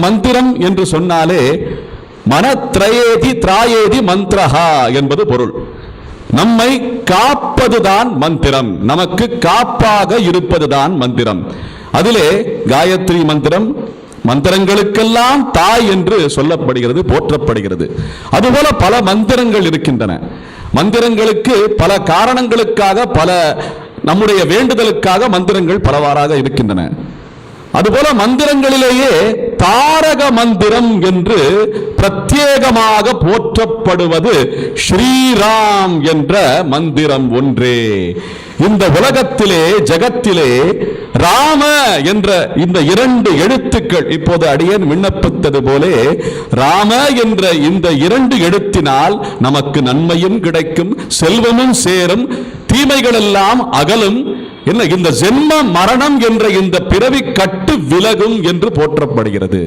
மந்திரம் என்று சொன்னாலே மனத்ரயேதி திராயேதி மந்திரஹா என்பது பொருள். நம்மை காப்பதுதான் மந்திரம், நமக்கு காப்பாக இருப்பதுதான் மந்திரம். அதிலே காயத்ரி மந்திரம் மந்திரங்களுக்கெல்லாம் தாய் என்று சொல்லப்படுகிறது, போற்றப்படுகிறது. அதுபோல பல மந்திரங்கள் இருக்கின்றன. மந்திரங்களுக்கு பல காரணங்களுக்காக, பல நம்முடைய வேண்டுதலுக்காக மந்திரங்கள் பலவாறாக இருக்கின்றன. அதுபோல மந்திரங்களிலேயே தாரக மந்திரம் என்று பிரத்யேகமாக போற்றப்படுவது ஸ்ரீராம் என்ற மந்திரம் ஒன்றே. இந்த உலகத்திலே, ஜகத்திலே ராம என்ற இந்த இரண்டு எழுத்துக்கள், இப்போது அடியேன் விண்ணப்பித்தது போலே, ராம என்ற இந்த இரண்டு எழுத்தினால் நமக்கு நன்மையும் கிடைக்கும், செல்வமும் சேரும், தீமைகள் எல்லாம் அகலும், என்ன இந்த ஜென்ம மரணம் என்ற இந்த பிறவி கட்டு விலகும் என்று போற்றப்படுகிறது.